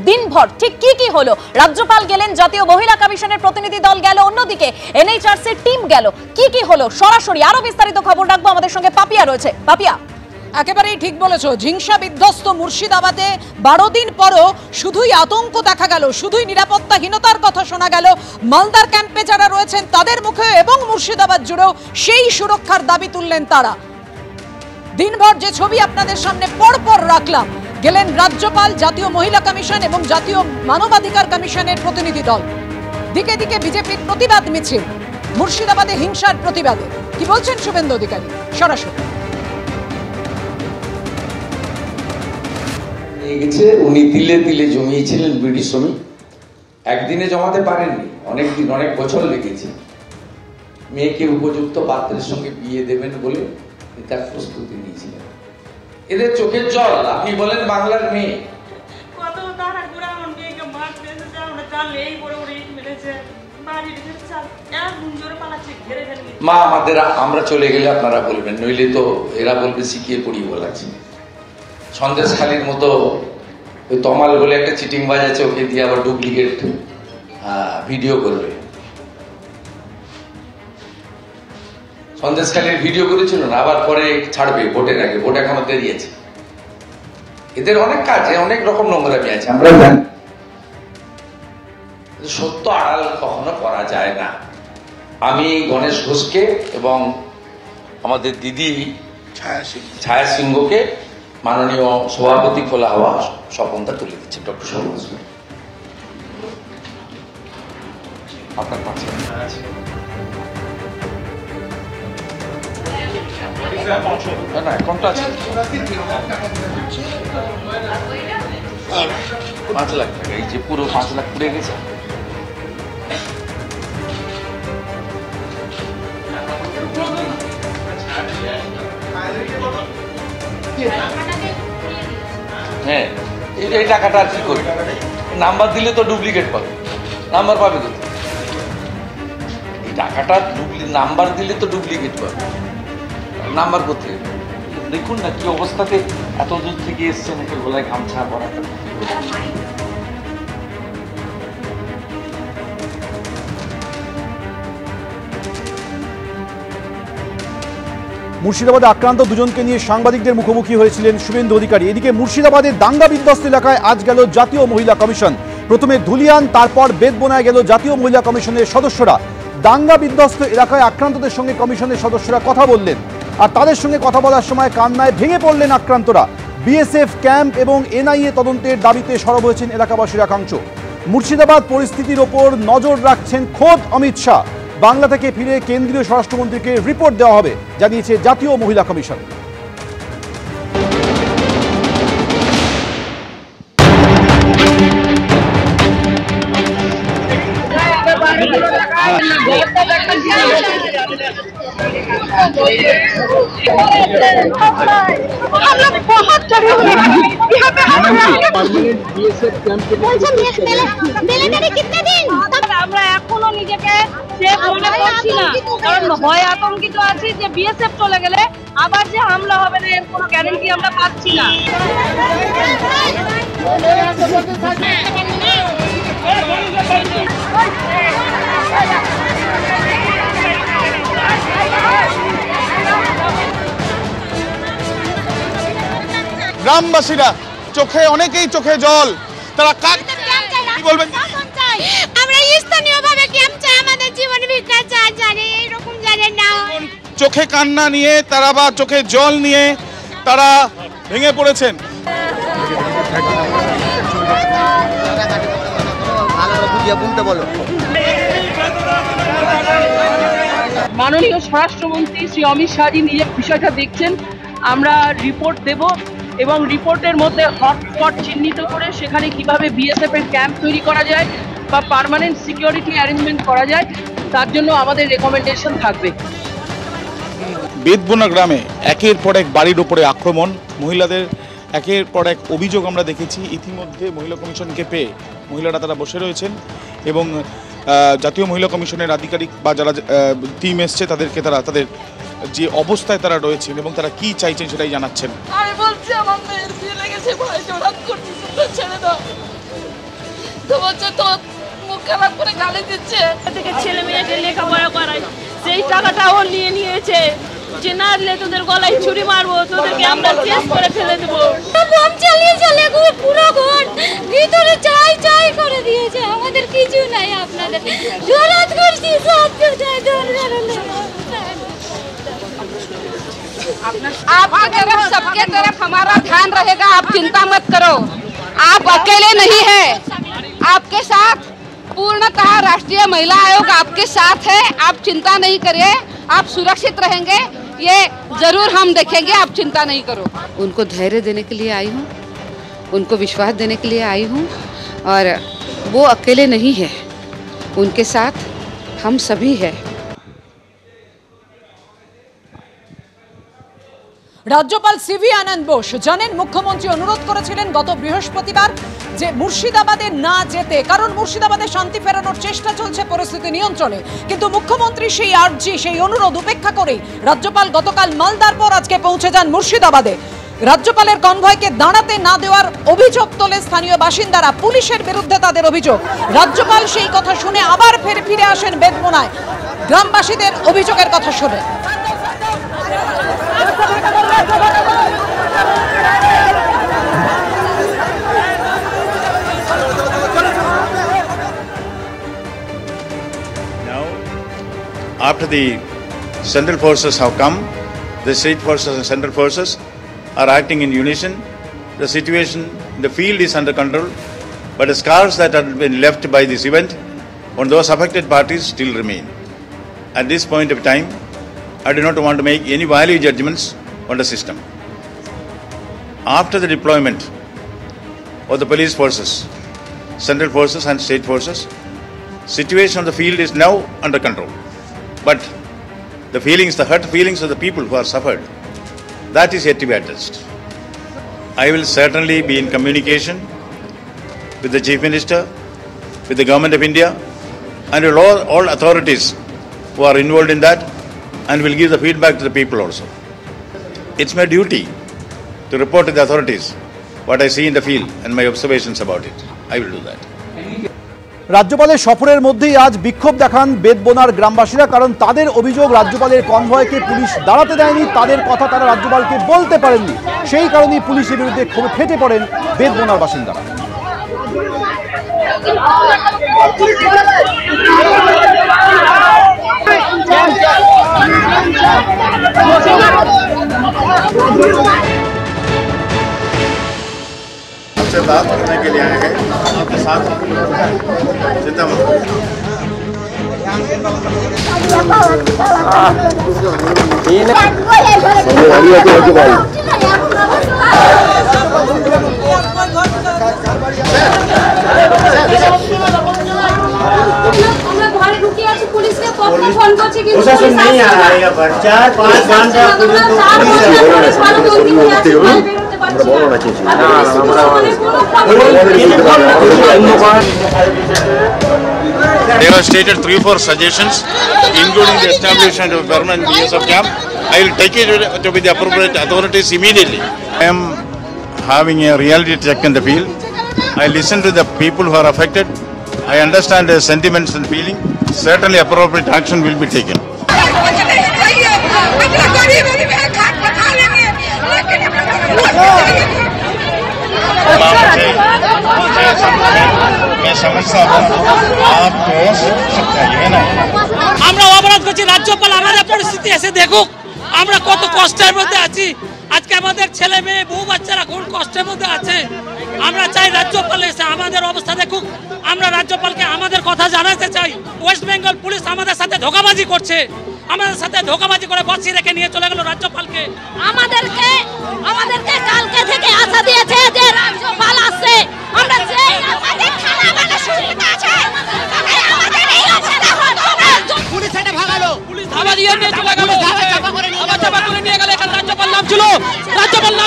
দিনভর ঠিক কি হলো? রাজ্যপাল গেলেন, জাতীয় মহিলা কমিশনের প্রতিনিধি দল গেল, অন্যদিকে এনএইচআরসির টিম গেল, কি হলো সরাসরি আরো বিস্তারিত খবর রাখবো। আমাদের সঙ্গে পাপিয়া রয়েছে। পাপিয়া, একেবারেই ঠিক বলেছো, ঝিংসা বিধ্বস্ত মুর্শিদাবাদে 12 দিন পরও শুধুই আতঙ্ক দেখা গেল, শুধুই নিরাপত্তাহীনতার কথা শোনা গেল। মালদার ক্যাম্পে যারা রয়েছেন তাদের মুখে এবং মুর্শিদাবাদ জুড়েও সেই সুরক্ষার দাবি তুললেন তারা। দিনভর যে ছবি আপনাদের সামনে পরপর রাখলাম, গেলেন রাজ্যপাল, জাতীয় মহিলা কমিশন এবং জাতীয় মানবাধিকার কমিশনের প্রতিনিধি দল। দিকে দিকে বিজেপির প্রতিবাদ মিছিল, মুর্শিদাবাদে হিংসার প্রতিবাদে। কি বলছেন শুভেন্দু অধিকারী? সরাসরি গেছে। উনি তিলে তিলে জমিয়েছিলেন বিড়ি শ্রমিক, একদিনে জমাতে পারেননি, অনেক দিন অনেক বছর লেগেছে। মেয়েকে উপযুক্ত পাত্রের সঙ্গে বিয়ে দেবেন বলে তার প্রস্তুতি নিয়েছিলেন। এদের চোখের জল। আপনি বলেন বাংলার মেয়ে, মা আমাদের, আমরা চলে গেলে আপনারা বলবেন, নইলে তো এরা বলবে শিখিয়ে পড়িয়ে বলাচ্ছে। সন্দেশখালীর মতো ওই তমাল বলে একটা চিটিং বাজ আছে, ওকে দিয়ে আবার ডুপ্লিকেট ভিডিও করবে। সন্দেশখালীর ভিডিও করেছিল না, আবার পরে ছাড়বে ভোটের আগে, ভোট এখনো দেরি আছে। এদের অনেক কাজে অনেক রকম নোংরামি আছে, আমরা জানি। সত্য আড়াল কখনো করা যায় না। আমি গণেশ ঘোষকে এবং আমাদের দিদি ছায়া সিংহকে মাননীয় সভাপতি খোলা হওয়া স্বপনটা তুলে দিচ্ছে। ডক্টর সরোজ আপনার কাছে না, এখন তো আছে 5 লাখ টাকা। এই যে পুরো 5 লাখ পুড়ে গেছে। হ্যাঁ, এই টাকাটা আর কি করবে? নাম্বার দিলে তো ডুপ্লিকেট পাবে, নাম্বার পাবে কোথায়? এই টাকাটা নাম্বার দিলে তো ডুপ্লিকেট পাবে, নাম্বার কোথায়? দেখুন না কি অবস্থাতে এত দূর থেকে এসছে, নাকি গলায় গামছা পরা। মুর্শিদাবাদে আক্রান্ত দুজনকে নিয়ে সাংবাদিকদের মুখোমুখি হয়েছিলেন শুভেন্দু অধিকারী। এদিকে মুর্শিদাবাদের দাঙ্গা বিধ্বস্ত এলাকায় আজ গেল জাতীয় মহিলা কমিশন। প্রথমে ধুলিয়ান, তারপর বেদবোনায় গেল জাতীয় মহিলা কমিশনের সদস্যরা। দাঙ্গা বিধ্বস্ত এলাকায় আক্রান্তদের সঙ্গে কমিশনের সদস্যরা কথা বললেন, আর তাদের সঙ্গে কথা বলার সময় কান্নায় ভেঙে পড়লেন আক্রান্তরা। বিএসএফ ক্যাম্প এবং এনআইএ তদন্তের দাবিতে সরব হয়েছেন এলাকাবাসীর একাংশ। মুর্শিদাবাদ পরিস্থিতির ওপর নজর রাখছেন খোদ অমিত শাহ। বাংলা থেকে ফিরে কেন্দ্রীয় স্বরাষ্ট্রমন্ত্রীকে রিপোর্ট দেওয়া হবে, জানিয়েছে জাতীয় মহিলা কমিশন। আমরা এখনো নিজেকে সেফ মনে করছি না, কারণ ভয় আতঙ্কিত আছি যে বিএসএফ চলে গেলে আবার যে হামলা হবে না, এর কোনো গ্যারান্টি আমরা পাচ্ছি না। গ্রামবাসীরা চোখে, অনেকেই চোখে জল। তারা কি বলবেন? আমরা স্থানীয়ভাবে ক্যাম্প চাই, আমাদের জীবন ভিক্ষা চাই, জানি এইরকম জানেন না। চোখে কান্না নিয়ে তারা বা চোখে জল নিয়ে তারা ভেঙে পড়েছেন। মাননীয় স্বরাষ্ট্রমন্ত্রী শ্রী অমিত শাহজি নিজে বিষয়টা দেখছেন। আমরা রিপোর্ট দেব এবং রিপোর্টের মধ্যে হটস্পট চিহ্নিত করে সেখানে কিভাবে বিএসএফ এর ক্যাম্প তৈরি করা যায় বা পার্মানেন্ট সিকিউরিটি অ্যারেঞ্জমেন্ট করা যায়, তার জন্য আমাদের রেকমেন্ডেশন থাকবে। বেদবোনা গ্রামে একের পর এক বাড়ির উপরে আক্রমণ, মহিলাদের একের পর এক অভিযোগ আমরা দেখেছি। ইতিমধ্যে মহিলা কমিশনকে পেয়ে মহিলারা তারা বসে রয়েছেন এবং জাতীয় মহিলা কমিশনের আধিকারিক বা যারা টিম এসছে তাদেরকে তারা তাদের যে অবস্থায় তারা রয়েছেন এবং তারা কি চাইছেন সেটাই জানাচ্ছেন। আমি বলছি আমার মেয়ের বিয়ে লেগেছে, ভাই জোরাত করতেছে, ছেড়ে দাও। তো বলছে তো মুখ খারাপ করে গালি দিচ্ছে থেকে ছেলে মেয়েকে লেখাপড়া করায় সেই টাকাটা ও নিয়ে নিয়েছে যে না দিলে তোদের গলায় ছুরি মারবো তোদেরকে আমরা শেষ করে ফেলে দেবো বম চালিয়ে চলে গো পুরো ঘর ভিতরে চাই চাই করে দিয়েছে আমাদের কিছু নাই আপনাদের জোরাত করছি সব কিছু आपकी तरफ सबके तरफ हमारा ध्यान रहेगा आप चिंता मत करो आप अकेले नहीं है आपके साथ पूर्णतः राष्ट्रीय महिला आयोग आपके साथ है आप चिंता नहीं करिए आप सुरक्षित रहेंगे ये जरूर हम देखेंगे आप चिंता नहीं करो उनको धैर्य देने के लिए आई हूँ उनको विश्वास देने के लिए आई हूँ और वो अकेले नहीं है उनके साथ हम सभी है রাজ্যপাল সিভি আনন্দ বোস জানেন মুখ্যমন্ত্রী অনুরোধ করেছিলেন গত বৃহস্পতিবার যে মুর্শিদাবাদে না যেতে, কারণ মুর্শিদাবাদে শান্তি ফেরানোর চেষ্টা চলছে পরিস্থিতি নিয়ন্ত্রণে। কিন্তু মুখ্যমন্ত্রী সেই আর্জি সেই অনুরোধ উপেক্ষা করে রাজ্যপাল গতকাল মালদার পর আজকে পৌঁছে যান মুর্শিদাবাদে। রাজ্যপালের কনভয়কে দাঁড়াতে না দেওয়ার অভিযোগ তোলে স্থানীয় বাসিন্দারা, পুলিশের বিরুদ্ধে তাদের অভিযোগ। রাজ্যপাল সেই কথা শুনে আবার ফিরে আসেন বেদবোনায় গ্রামবাসীদের অভিযোগের কথা শুনে। After the central forces have come, the state forces and central forces are acting in unison. The situation in the field is under control, but the scars that have been left by this event on those affected parties still remain. At this point of time, I do not want to make any value judgments on the system. After the deployment of the police forces, central forces and state forces, situation on the field is now under control. But the feelings, the hurt feelings of the people who are suffered, that is yet to be addressed. I will certainly be in communication with the Chief Minister, with the Government of India, and with all authorities who are involved in that, and will give the feedback to the people also. It's my duty to report to the authorities what I see in the field and my observations about it. I will do that. রাজ্যপালের সফরের মধ্যেই আজ বিক্ষোভ দেখান বেদবোনার গ্রামবাসীরা, কারণ তাদের অভিযোগ রাজ্যপালের কনভয়কে পুলিশ দাঁড়াতে দেয়নি, তাদের কথা তারা রাজ্যপালকে বলতে পারেননি। সেই কারণেই পুলিশের বিরুদ্ধে ক্ষোভে ফেটে পড়েন বেদবোনার বাসিন্দারা। आपसे बात करने के लिए आए हैं, आपके साथ चिंता मत प्रशासन नहीं आ रहा है यहाँ पर 4-5 घंटे There are stated 3-4 suggestions, including the establishment of a permanent BSF camp. I will take it to be the appropriate authorities immediately. I am having a reality check in the field. I listen to the people who are affected. I understand their sentiments and feeling. Certainly appropriate action will be taken. আমরা অবরোধ করছি, রাজ্যপাল আমাদের পরিস্থিতি এসে দেখুক আমরা কত কষ্টের মধ্যে আছি। আজকে আমাদের ছেলে মেয়ে বউ বাচ্চারা কোন কষ্টের মধ্যে আছে। আমরা চাই রাজ্যপাল এসে আমাদের অবস্থা দেখুক। আমরা রাজ্যপালকে আমাদের কথা জানাতে চাই। ওয়েস্ট বেঙ্গল পুলিশ আমাদের সাথে ধোঁকাবাজি করছে, আমাদের সাথে ধোঁকাবাজি করে বসিয়ে রেখে নিয়ে চলে গেল রাজ্যপালকে। আমাদেরকে কালকে থেকে আশা দিয়েছে যে রাজ্যপাল আসছে, আমরা যে আমাদের খানা বানা সুবিধা আছে আমাদের এই অবস্থা হবে। পুলিশ এটা ভাগালো, পুলিশ ধাবা দিয়ে নিয়ে চলে গেল, আবার চাপা করে নিয়ে গেল। এখানে রাজ্যপাল নাম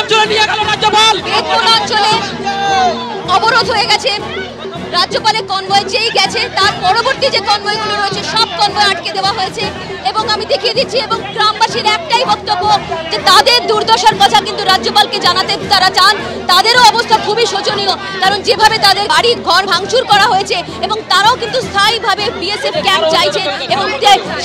ছিল নিয়ে গেল রাজ্যপাল। অঞ্চলে অবরোধ হয়ে গেছে, রাজ্যপালের কনভয় যেই গেছে তার পরবর্তী যে কনভয়গুলো রয়েছে সব কনভয় আটকে দেওয়া হয়েছে এবং আমি দেখিয়ে দিচ্ছি এবং গ্রামবাসীর একটাই বক্তব্য যে তাদের দুর্দশার কথা কিন্তু রাজ্যপালকে জানাতে তারা চান। তাদেরও অবস্থা খুবই শোচনীয়, কারণ যেভাবে তাদের বাড়ি ঘর ভাঙচুর করা হয়েছে এবং তারাও কিন্তু স্থায়ীভাবে বিএসএফ ক্যাম্প চাইছে এবং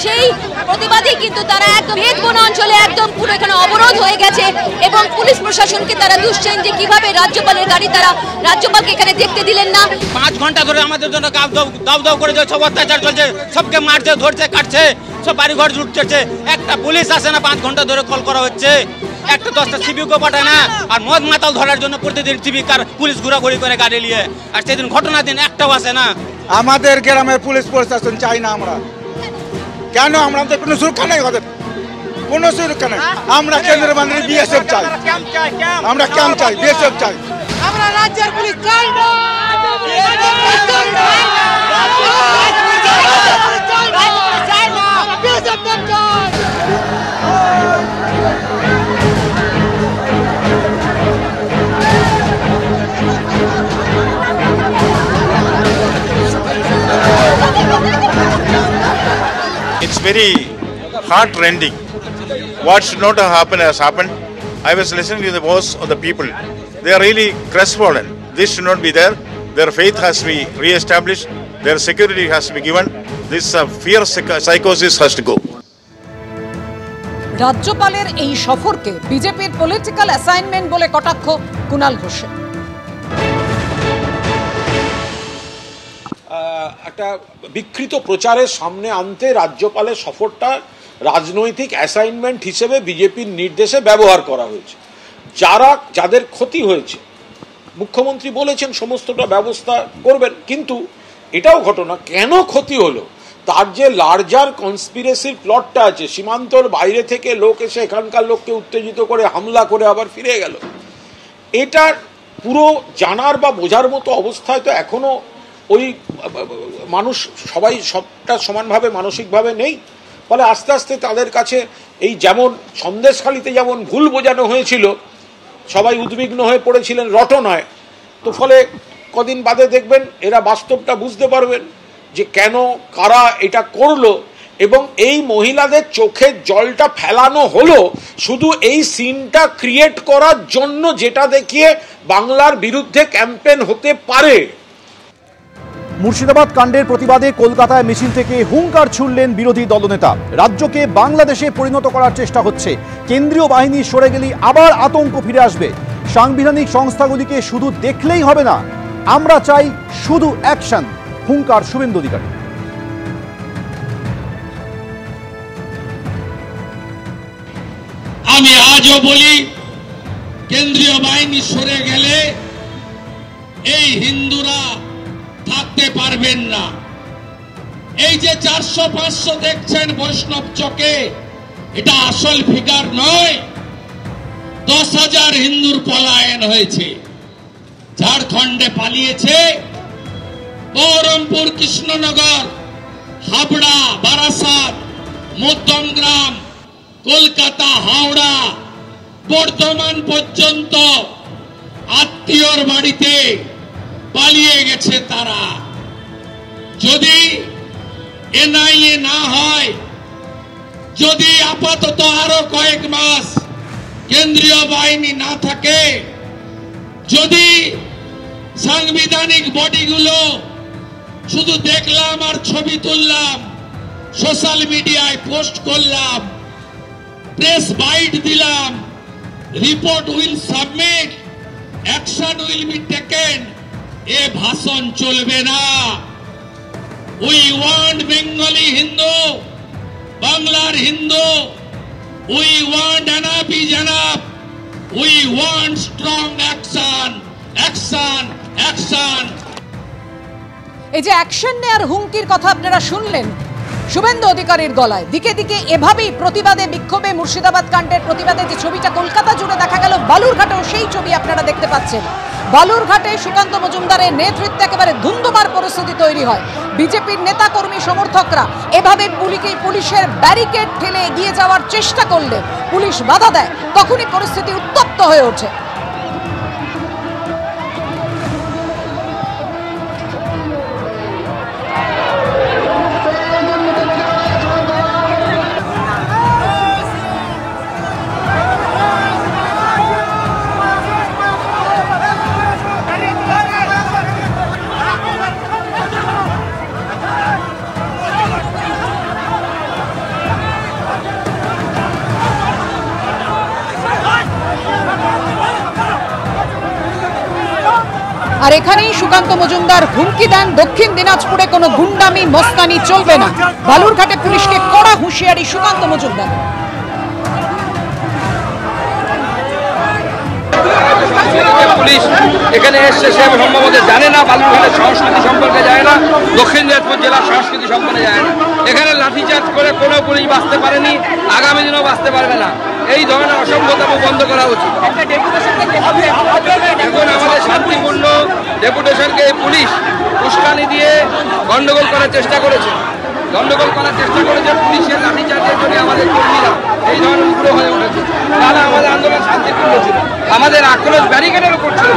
সেই প্রতিবাদী কিন্তু তারা একদম বেদবন অঞ্চলে একদম পুরো এখানে অবরোধ হয়ে গেছে এবং পুলিশ প্রশাসনকে তারা দুষছেন যে কিভাবে রাজ্যপালের গাড়ি তারা রাজ্যপালকে এখানে দেখতে দিলেন না। 5 ঘন্টা ধরে আমাদের জন্য দাও দাও করে সব অত্যাচার চলছে, সবকে মারছে, ধরছে, কাটছে, সব বাড়ি ঘর লুটছে। একটা পুলিশ আসে না, 5 ঘন্টা ধরে কল করা হচ্ছে, একটা 10টা সিভিকও পাঠায় না। আর মদ মাতাল ধরার জন্য প্রতিদিন সিভিক আর পুলিশ ঘোরাঘুরি করে গাড়ি নিয়ে, আর সেদিন ঘটনার দিন একটাও আসে না। আমাদের গ্রামের পুলিশ প্রশাসন চাই না আমরা। কেন? আমাদের কোনো সুরক্ষা নেই, ওদের কোনো সুরক্ষা নেই। আমরা কেন্দ্রীয় বাহিনী বিএসএফ চাই, আমরা ক্যাম্প চাই, বিএসএফ চাই। আমরা রাজ্যের পুলিশ চাই না। It's very heart-rending. What should not have happened has happened. I was listening to the voice of the people. They are really crestfallen. This should not be there. Their faith has to be re-established. Their security has to be given. This fear psychosis has to go. রাজ্যপালের এই সফরকে বিজেপির political assignment বলে কটাক্ষ কুণাল ঘোষের। একটা বিকৃত প্রচারের সামনে আনতে রাজ্যপালের সফরটা রাজনৈতিক অ্যাসাইনমেন্ট হিসেবে বিজেপির নির্দেশে ব্যবহার করা হয়েছে। যাদের ক্ষতি হয়েছে মুখ্যমন্ত্রী বলেছেন সমস্তটা ব্যবস্থা করবেন, কিন্তু এটাও ঘটনা কেন ক্ষতি হলো তার যে লার্জার কনস্পিরেসির প্লটটা আছে, সীমান্তর বাইরে থেকে লোক এসে এখানকার লোককে উত্তেজিত করে হামলা করে আবার ফিরে গেল, এটার পুরো জানার বা বোঝার মতো অবস্থায় তো এখনো ওই মানুষ সবাই সবটা সমানভাবে মানসিকভাবে নেই। ফলে আস্তে আস্তে তাদের কাছে এই যেমন সন্দেশখালিতে যেমন ভুল বোঝানো হয়েছিল, সবাই উদ্বিগ্ন হয়ে পড়েছিলেন রটনায়, তো ফলে কদিন বাদে দেখবেন এরা বাস্তবটা বুঝতে পারবেন যে কেন কারা এটা করলো এবং এই মহিলাদের চোখের জলটা ফেলানো হলো শুধু এই সিনটা ক্রিয়েট করার জন্য, যেটা দেখিয়ে বাংলার বিরুদ্ধে ক্যাম্পেন হতে পারে। মুর্শিদাবাদ কাণ্ডের প্রতিবাদে কলকাতায় মিছিল থেকে হুঙ্কার ছুড়লেন বিরোধী দলনেতা। রাজ্যকে বাংলাদেশে পরিণত করার চেষ্টা হচ্ছে, কেন্দ্রীয় বাহিনী সরে গেলেই আবার আতঙ্ক ফিরে আসবে। সাংবিধানিক সংস্থাগুলিকে শুধু দেখলেই হবে না, আমরা চাই শুধু অ্যাকশন, হুঙ্কার শুভেন্দু অধিকারী। আমি আজও বলি, কেন্দ্রীয় বাহিনী সরে গেলে এই হিন্দুরা থাকতে পারবেন না। এই যে 400-500 দেখছেন বৈষ্ণব চকে, এটা আসল ফিগার নয়। 10,000 হিন্দুর পলায়ন হয়েছে, ঝাড়খণ্ডে পালিয়েছে, বহরমপুর, কৃষ্ণনগর, হাবড়া, বারাসাত, মধ্যমগ্রাম, কলকাতা, হাওড়া, বর্ধমান পর্যন্ত আত্মীয়র বাড়িতে পালিয়ে গেছে তারা। যদি এনআইএ না হয়, যদি আপাতত আরো কয়েক মাস কেন্দ্রীয় বাহিনী না থাকে, যদি সাংবিধানিক বডিগুলো শুধু দেখলাম আর ছবি তুললাম, সোশ্যাল মিডিয়ায় পোস্ট করলাম, প্রেস বাইট দিলাম, report will submit, action will be taken, এ ভাষণ চলবে না। উই ওয়ান্ট বেঙ্গলি হিন্দু, বাংলার হিন্দু, we want enough is enough, we want strong action, action, action. এই যে অ্যাকশন নেয়ার হুমকির কথা আপনারা শুনলেন শুভেন্দু অধিকারীর গলায়, দিকে দিকে এভাবেই প্রতিবাদে বিক্ষোভে মুর্শিদাবাদ কাণ্ডের প্রতিবাদে যে ছবিটা কলকাতা জুড়ে দেখা গেল, বালুরঘাটেও সেই ছবি আপনারা দেখতে পাচ্ছেন। বালুরঘাটে সুকান্ত মজুমদারের নেতৃত্বে একেবারে ধুন্ধুমার পরিস্থিতি তৈরি হয়। বিজেপির নেতা কর্মী সমর্থকরা এভাবে পুলিশের ব্যারিকেড ঠেলে এগিয়ে যাওয়ার চেষ্টা করলে পুলিশ বাধা দেয়, তখনই পরিস্থিতি উত্তপ্ত হয়ে ওঠে। এখানেই সুকান্ত মজুমদার হুমকি দেন, দক্ষিণ দিনাজপুরে কোনো গুন্ডামি মস্তানি চলবে না। বালুরঘাটে পুলিশকে কড়া হুঁশিয়ারি সুকান্ত মজুমদার। পুলিশ এখানে এসছে, সে সম্ভবত জানে না, বালুরঘাটের সংস্কৃতি সম্পর্কে জানে না, দক্ষিণ দিনাজপুর জেলার সংস্কৃতি সম্পর্কে জানে না। এখানে লাঠিচার্জ করে কোনো পুলিশ বাঁচতে পারেনি, আগামী দিনেও বাঁচতে পারবে না। এই ধরনের অসভ্যতাকে বন্ধ করা উচিত। এখন আমাদের শান্তিপূর্ণ ডেপুটেশনকে পুলিশ উস্কানি দিয়ে গন্ডগোল করার চেষ্টা করেছে, পুলিশের লাঠিচার্জের জন্য আমাদের কর্মীরা এই ধরনের উগ্র হয়ে উঠেছে। তারা আমাদের আন্দোলন শান্তিপূর্ণ ছিল, আমাদের আক্রোশ ব্যারিকেডের উপর ছিল,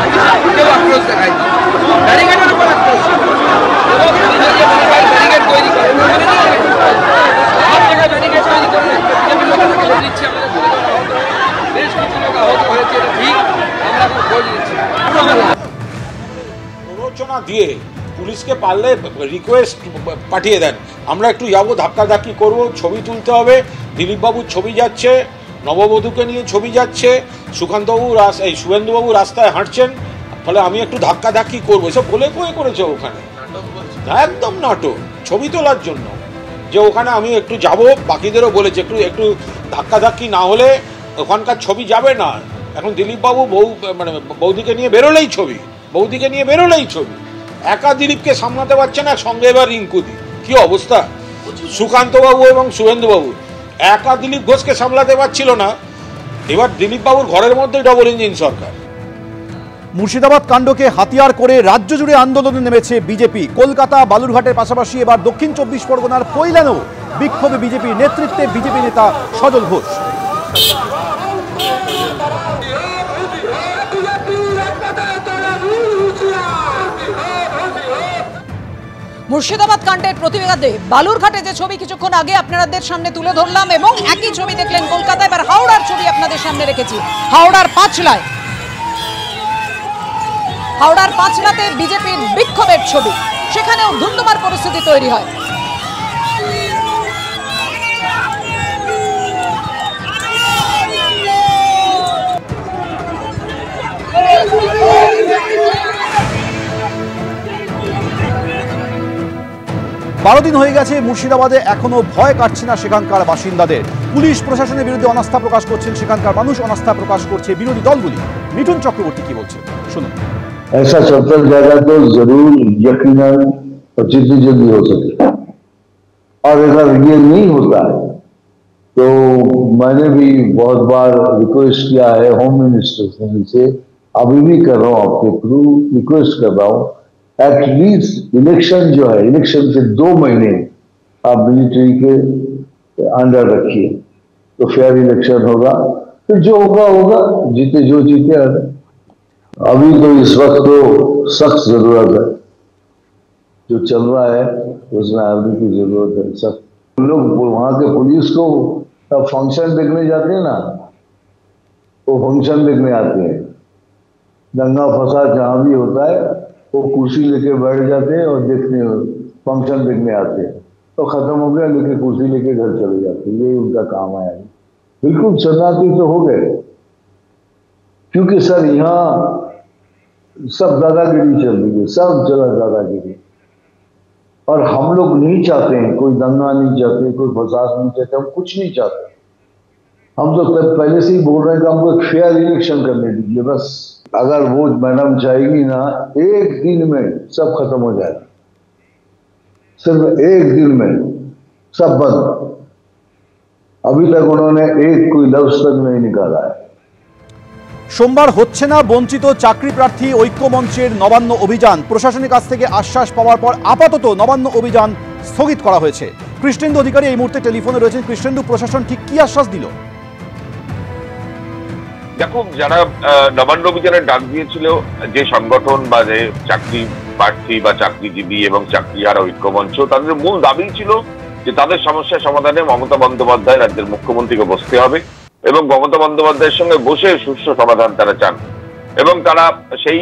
কেউ আক্রোশ দেখায়নি, ব্যারিকেডের উপর আক্রোশ ছিল। এবং ব্যারিকেড তৈরি করে সব জায়গায় ব্যারিকেড তৈরি করে দিচ্ছে, আমাদের বেশ কিছু লোক আহত হয়েছে, এটা ঠিক, আমরা খুব খোঁজ নিচ্ছি। প্ররোচনা দিয়ে পুলিশকে পারলে রিকোয়েস্ট পাঠিয়ে দেন, আমরা একটু যাবো, ধাক্কাধাক্কি করবো, ছবি তুলতে হবে, দিলীপবাবুর ছবি যাচ্ছে, নববধূকে নিয়ে ছবি যাচ্ছে, সুকান্তবাবু এই শুভেন্দুবাবু রাস্তায় হাঁটছেন, ফলে আমি একটু ধাক্কাধাক্কি করবো, এসব বলে করেছে ওখানে, একদম নাটক, ছবি তোলার জন্য। যে ওখানে আমি একটু যাব, বাকিদেরও বলেছে একটু ধাক্কাধাক্কি না হলে ওখানকার ছবি যাবে না। এখন দিলীপবাবু বৌদিকে নিয়ে বেরোলেই ছবি, একা দিলীপকে সামলাতে পারছে না, সঙ্গে এবার রিঙ্কুদি, কি অবস্থা! সুকান্তবাবু এবং শুভেন্দুবাবু একা দিলীপ ঘোষকে সামলাতে পারছিল না, এবার দিলীপবাবুর ঘরের মধ্যে ডবল ইঞ্জিন সরকার। মুর্শিদাবাদ কাণ্ডকে হাতিয়ার করে রাজ্য জুড়ে আন্দোলনে নেমেছে বিজেপি। কলকাতা, বালুরঘাটের পাশাপাশি এবার দক্ষিণ 24 পরগনার কৈলানেও বিক্ষোভে বিজেপির নেতৃত্বে বিজেপি নেতা সজল ঘোষ। মুর্শিদাবাদ কাণ্ডের প্রতিবাদে বালুরঘাটে যে ছবি কিছুক্ষণ আগে আপনাদের সামনে তুলে ধরলাম, এবং একই ছবি দেখলেন কলকাতায়। এবার হাওড়ার ছবি আপনাদের সামনে রেখেছি। হাওড়ার পাঁচলাতে বিজেপির বিক্ষোভের ছবি, সেখানেও ধুন্ধুমার পরিস্থিতি তৈরি হয়। বারো দিন হয়ে গেছে মুর্শিদাবাদে, এখনো ভয় কাটছে না সেখানকার বাসিন্দাদের। পুলিশ প্রশাসনের বিরুদ্ধে অনাস্থা প্রকাশ করছেন সেখানকার মানুষ, অনাস্থা প্রকাশ করছে বিরোধী দলগুলি। মিঠুন চক্রবর্তী কি বলছেন শুনুন। ऐसा चलता जाएगा तो जरूर यकीनन जितनी जल्दी हो सके, और अगर ये नहीं होता है तो मैंने भी बहुत बार रिक्वेस्ट किया है होम मिनिस्टर से, अभी भी कर रहा हूँ, आपके थ्रू रिक्वेस्ट कर रहा हूँ, एटलीस्ट इलेक्शन जो है, इलेक्शन से 2 महीने आप मिलिट्री के अंडर रखिए, तो फेयर इलेक्शन होगा, फिर जो होगा जीते, जो जीते। अभी तो इस वक्त तो सख्त जरूरत है, जो चल रहा है उसमें आर्मी की जरूरत है। सब लोग वहां के पुलिस को फंक्शन देखने जाते हैं ना, वो फंक्शन देखने आते हैं, दंगा फसाद जहां भी होता है वो कुर्सी लेके बैठ जाते हैं और फंक्शन देखने आते हैं, तो खत्म हो गया, लेके कुर्सी लेके घर चले जाते हैं, यही उनका काम है। बिल्कुल शरणार्थी तो हो गए, क्योंकि सर यहाँ सब दादागिरी चल रही है, सब चला दादागिरी, और हम लोग नहीं चाहते हैं, कोई दंगा नहीं चाहते, कोई फसाद नहीं चाहते, हम कुछ नहीं चाहते। हम तो पहले से ही बोल रहे हैं कि हमको एक फेयर इलेक्शन करने दीजिए बस। अगर वो मैडम चाहेगी ना, 1 दिन में सब खत्म हो जाएगा, सिर्फ 1 दिन में सब बंद। अभी तक उन्होंने कोई लफ्ज तक नहीं निकाला है। সোমবার হচ্ছে না বঞ্চিত চাকরি প্রার্থী ঐক্যমঞ্চের নবান্ন অভিযান। প্রশাসনের কাছ থেকে আশ্বাস পাওয়ার পর আপাতত নবান্ন অভিযান স্থগিত করা হয়েছে। কৃষ্ণেন্দু অধিকারী এই মুহূর্তে টেলিফোনে রয়েছেন। কৃষ্ণেন্দু, প্রশাসন ঠিক কি আশ্বাস দিল? দেখো, যারা নবান্ন অভিযানের ডাক দিয়েছিল, যে সংগঠন বা যে চাকরি প্রার্থী বা চাকরিজীবী এবং চাকরিহারা ঐক্যমঞ্চ, তাদের মূল দাবি ছিল যে তাদের সমস্যা সমাধানে মমতা বন্দ্যোপাধ্যায় রাজ্যের মুখ্যমন্ত্রীকে বসতে হবে এবং মমতা বন্দ্যোপাধ্যায়ের সঙ্গে বসে সুষ্ঠু সমাধান তারা চান, এবং তারা সেই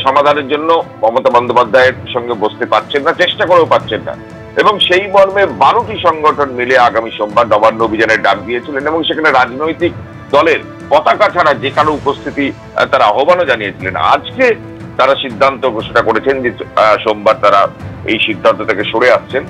সমাধানের জন্য মমতা বন্দ্যোপাধ্যায়ের সঙ্গে বসতে পারছেন না, চেষ্টা করেও পাচ্ছেন না, এবং সেই মর্মে 12টি সংগঠন মিলে আগামী সোমবার নবান্ন অভিযানের ডাক দিয়েছিলেন এবং সেখানে রাজনৈতিক দলের পতাকা ছাড়া যে কারো উপস্থিতি তারা আহ্বানও জানিয়েছিলেন। আজকে তারা সিদ্ধান্ত ঘোষণা করেছেন যে সোমবার তারা এই সিদ্ধান্ত থেকে সরে আসছেন।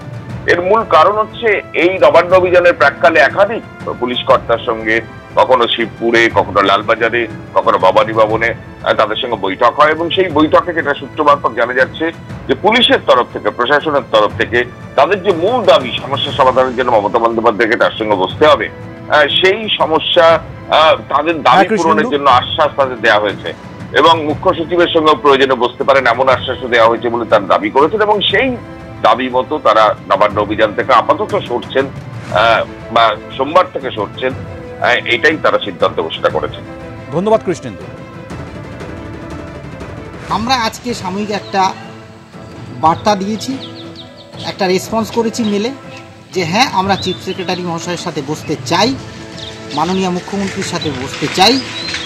এর মূল কারণ হচ্ছে এই নবান্ন অভিযানের প্রাক্কালে একাধিক পুলিশ কর্তার সঙ্গে কখনো শিবপুরে, কখনো লালবাজারে, কখনো ভবানী ভবনে তাদের সঙ্গে বৈঠক হয় এবং সেই বৈঠকে যেটা সূত্র মারফত জানা যাচ্ছে যে পুলিশের তরফ থেকে, প্রশাসনের তরফ থেকে তাদের যে মূল দাবি সমস্যা সমাধানের জন্য মমতা বন্দ্যোপাধ্যায়কে তার সঙ্গে বসতে হবে, সেই সমস্যা তাদের দাবি পূরণের জন্য আশ্বাস তাদের দেওয়া হয়েছে এবং মুখ্য সচিবের সঙ্গে প্রয়োজনে বসতে পারেন এমন আশ্বাসও দেওয়া হয়েছে বলে তার দাবি করেছেন এবং সেই দাবি মতো তারা নবান্ন অভিযান থেকে আপাতত সরছেন বা সোমবার থেকে সরছেন, এটাই তারা সিদ্ধান্ত ঘোষণা করেছেন। ধন্যবাদ কৃষ্ণেন্দু। আমরা আজকে সাময়িক একটা বার্তা দিয়েছি, একটা রেসপন্স করেছি মেলে যে হ্যাঁ আমরা চিফ সেক্রেটারি মহাশয়ের সাথে বসতে চাই, মাননীয় মুখ্যমন্ত্রীর সাথে বসতে চাই।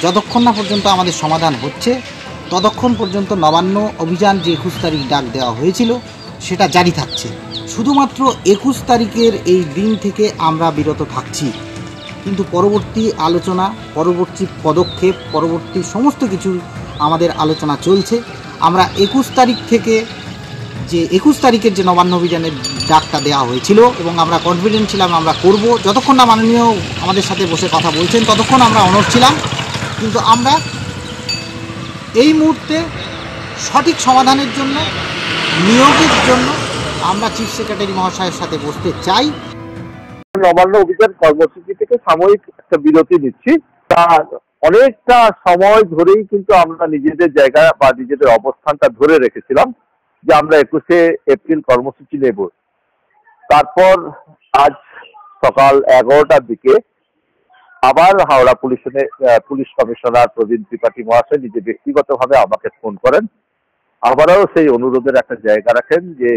যতক্ষণ না পর্যন্ত আমাদের সমাধান হচ্ছে ততক্ষণ পর্যন্ত নবান্ন অভিযান যে 21 তারিখ ডাক দেওয়া হয়েছিল সেটা জারি থাকছে। শুধুমাত্র 21 তারিখের এই দিন থেকে আমরা বিরত থাকছি, কিন্তু পরবর্তী আলোচনা, পরবর্তী পদক্ষেপ, পরবর্তী সমস্ত কিছু আমাদের আলোচনা চলছে। আমরা 21 তারিখ থেকে যে 21 তারিখের যে নবান্ন অভিযানের ডাকটা দেওয়া হয়েছিল এবং আমরা কনফিডেন্ট ছিলাম আমরা করব, যতক্ষণ না মাননীয় আমাদের সাথে বসে কথা বলছেন ততক্ষণ আমরা অনড় ছিলাম। কিন্তু আমরা এই মুহূর্তে সঠিক সমাধানের জন্য, নিয়োগের জন্য আমরা চিফ সেক্রেটারি মহাশয়ের সাথে বসতে চাই। নবান্ন অভিযান কর্মসূচি থেকে সাময়িক একটা বিরতি নিচ্ছি। তার অনেকটা সময় ধরেই কিন্তু আমরা নিজেদের জায়গা বা নিজেদের অবস্থানটা ধরে রেখেছিলাম যে আমরা 21শে এপ্রিল কর্মসূচি নেব। তারপর আজ সকাল 11টার দিকে আবার হাওড়া পুলিশ কমিশনার প্রবীণ ত্রিপাঠী মহাশয় নিজে ব্যক্তিগতভাবে আমাকে ফোন করেন, আবারও সেই অনুরোধের একটা জায়গা রাখেন যে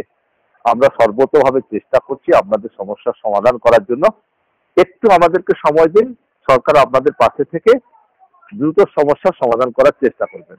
আমরা সর্বতভাবে চেষ্টা করছি আপনাদের সমস্যার সমাধান করার জন্য, একটু আমাদেরকে সময় দিন, সরকার আপনাদের পাশে থেকে দ্রুত সমস্যার সমাধান করার চেষ্টা করবেন।